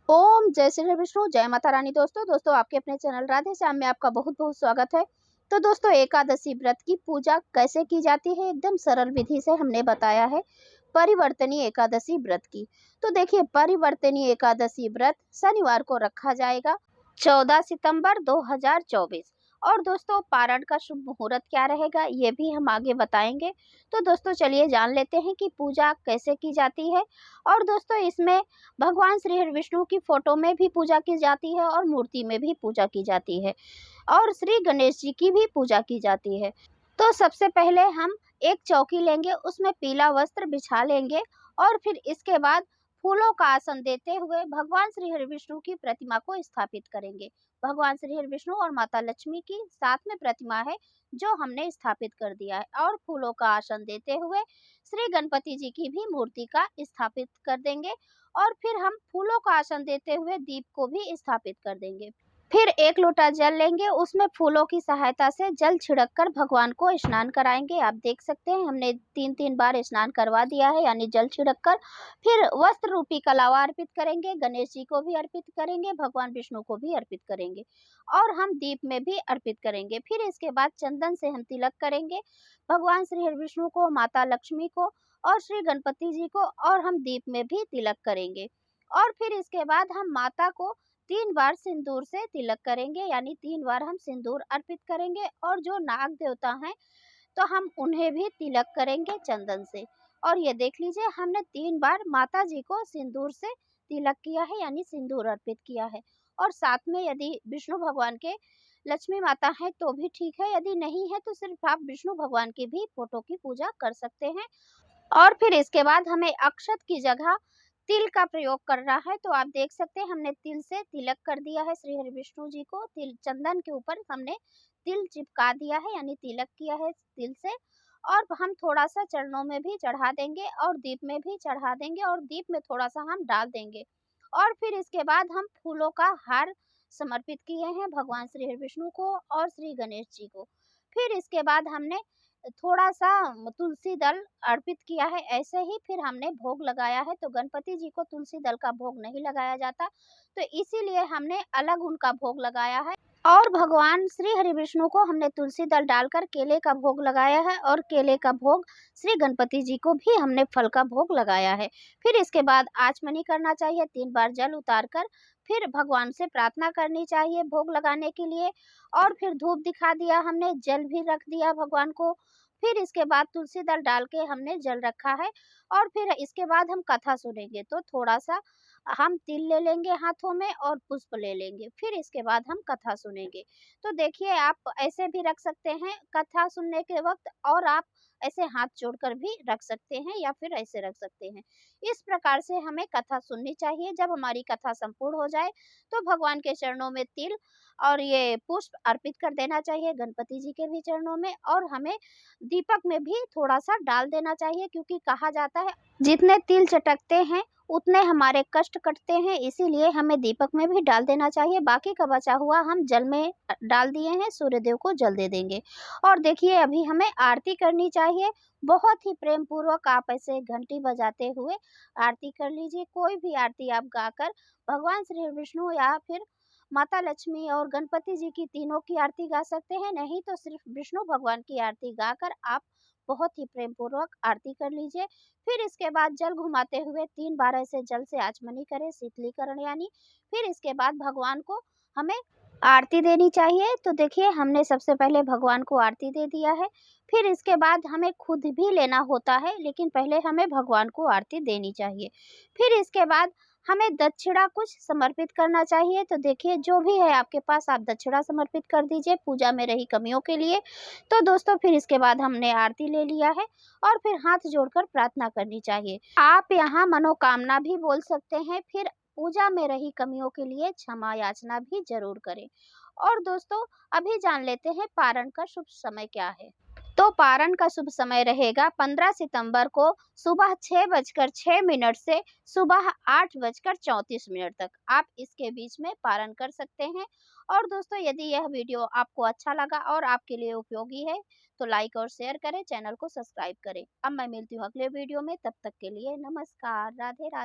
ओम जय श्री विष्णु जय माता रानी। दोस्तों आपके अपने चैनल राधे श्याम में आपका बहुत बहुत स्वागत है। तो दोस्तों एकादशी व्रत की पूजा कैसे की जाती है एकदम सरल विधि से हमने बताया है परिवर्तनी एकादशी व्रत की। तो देखिए परिवर्तनी एकादशी व्रत शनिवार को रखा जाएगा 14 सितंबर 2024। और दोस्तों पारण का शुभ मुहूर्त क्या रहेगा ये भी हम आगे बताएंगे। तो दोस्तों चलिए जान लेते हैं कि पूजा कैसे की जाती है। और दोस्तों इसमें भगवान श्री हरि विष्णु की फोटो में भी पूजा की जाती है और मूर्ति में भी पूजा की जाती है और श्री गणेश जी की भी पूजा की जाती है। तो सबसे पहले हम एक चौकी लेंगे, उसमें पीला वस्त्र बिछा लेंगे और फिर इसके बाद फूलों का आसन देते हुए भगवान श्री हरि विष्णु की प्रतिमा को स्थापित करेंगे। भगवान श्री हरि विष्णु और माता लक्ष्मी की साथ में प्रतिमा है जो हमने स्थापित कर दिया है और फूलों का आसन देते हुए श्री गणपति जी की भी मूर्ति का स्थापित कर देंगे और फिर हम फूलों का आसन देते हुए दीप को भी स्थापित कर देंगे। फिर एक लोटा जल लेंगे, उसमें फूलों की सहायता से जल छिड़क कर भगवान को स्नान कराएंगे। आप देख सकते हैं हमने 3-3 बार स्नान करवा दिया है यानी जल छिड़क कर। फिर वस्त्र रूपी कलावा अर्पित करेंगे, गणेश जी को भी अर्पित करेंगे, भगवान विष्णु को भी अर्पित करेंगे और हम दीप में भी अर्पित करेंगे। फिर इसके बाद चंदन से हम तिलक करेंगे भगवान श्री हरि विष्णु को, माता लक्ष्मी को और श्री गणपति जी को और हम दीप में भी तिलक करेंगे। और फिर इसके बाद हम माता को 3 बार सिंदूर से तिलक करेंगे यानी 3 बार हम सिंदूर अर्पित करेंगे और जो नाग देवता हैं तो हम उन्हें भी तिलक करेंगे चंदन से। और ये देख लीजिए हमने 3 बार माता जी को सिंदूर से तिलक किया है यानी सिंदूर अर्पित किया है। और साथ में यदि विष्णु भगवान के लक्ष्मी माता है तो भी ठीक है, यदि नहीं है तो सिर्फ आप विष्णु भगवान की भी फोटो की पूजा कर सकते हैं। और फिर इसके बाद हमें अक्षत की जगह तिल का प्रयोग करना है। तो आप देख सकते हैं हमने तिल से तिलक कर दिया है श्री हरि विष्णु जी को, तिल चंदन के ऊपर हमने तिल चिपका दिया है यानी तिलक किया है तिल से। और हम थोड़ा सा चरणों में भी चढ़ा देंगे और दीप में भी चढ़ा देंगे और दीप में थोड़ा सा हम डाल देंगे। और फिर इसके बाद हम फूलों का हार समर्पित किए हैं भगवान श्री हरि विष्णु को और श्री गणेश जी को। फिर इसके बाद हमने थोड़ा-सा तुलसी दल अर्पित किया है ऐसे ही। फिर हमने भोग लगाया है, तो गणपति जी को तुलसी दल का भोग नहीं लगाया जाता, तो इसीलिए हमने अलग उनका भोग लगाया है। और भगवान श्री हरि विष्णु को हमने तुलसी दल डालकर केले का भोग लगाया है और केले का भोग श्री गणपति जी को भी हमने फल का भोग लगाया है। फिर इसके बाद आचमनी करना चाहिए 3 बार जल उतार कर, फिर भगवान से प्रार्थना करनी चाहिए भोग लगाने के लिए। और फिर धूप दिखा दिया हमने, जल भी रख दिया भगवान को। फिर इसके बाद तुलसी दल डाल के हमने जल रखा है और फिर इसके बाद हम कथा सुनेंगे। तो थोड़ा-सा हम तिल ले लेंगे हाथों में और पुष्प ले लेंगे, फिर इसके बाद हम कथा सुनेंगे। तो देखिए आप ऐसे भी रख सकते हैं कथा सुनने के वक़्त और आप ऐसे हाथ जोड़कर भी रख सकते हैं या फिर ऐसे रख सकते हैं। इस प्रकार से हमें कथा सुननी चाहिए। जब हमारी कथा संपूर्ण हो जाए तो भगवान के चरणों में तिल और ये पुष्प अर्पित कर देना चाहिए, गणपति जी के भी चरणों में। और हमें दीपक में भी थोड़ा-सा डाल देना चाहिए क्योंकि कहा जाता है जितने तिल चटकते हैं उतने हमारे कष्ट कटते हैं, इसीलिए हमें दीपक में भी डाल देना चाहिए। बाकी का बचा हुआ हम जल में डाल दिए हैं, सूर्यदेव को जल दे देंगे। और देखिए अभी हमें आरती करनी चाहिए। बहुत ही प्रेम पूर्वक आप ऐसे घंटी बजाते हुए आरती कर लीजिए। कोई भी आरती आप गाकर भगवान श्री विष्णु या फिर माता लक्ष्मी और गणपति जी की तीनों की आरती गा सकते हैं, नहीं तो सिर्फ विष्णु भगवान की आरती गाकर आप बहुत ही प्रेम पूर्वक आरती कर लीजिए। फिर इसके बाद जल घुमाते हुए 3 बार ऐसे जल से आचमनी करें, शीतलीकरण यानी। फिर इसके बाद भगवान को हमें आरती देनी चाहिए। तो देखिए हमने सबसे पहले भगवान को आरती दे दिया है, फिर इसके बाद हमें खुद भी लेना होता है, लेकिन पहले हमें भगवान को आरती देनी चाहिए। फिर इसके बाद हमें दक्षिणा कुछ समर्पित करना चाहिए। तो देखिए जो भी है आपके पास आप दक्षिणा समर्पित कर दीजिए पूजा में रही कमियों के लिए। तो दोस्तों फिर इसके बाद हमने आरती ले लिया है और फिर हाथ जोड़कर प्रार्थना करनी चाहिए। आप यहाँ मनोकामना भी बोल सकते हैं, फिर पूजा में रही कमियों के लिए क्षमा याचना भी ज़रूर करें। और दोस्तों अभी जान लेते हैं पारण का शुभ समय क्या है। तो पारण का शुभ समय रहेगा 15 सितंबर को सुबह 6:06 से सुबह 8:34 तक। आप इसके बीच में पारण कर सकते हैं। और दोस्तों यदि यह वीडियो आपको अच्छा लगा और आपके लिए उपयोगी है तो लाइक और शेयर करें, चैनल को सब्सक्राइब करें। अब मैं मिलती हूँ अगले वीडियो में, तब तक के लिए नमस्कार, राधे राधे।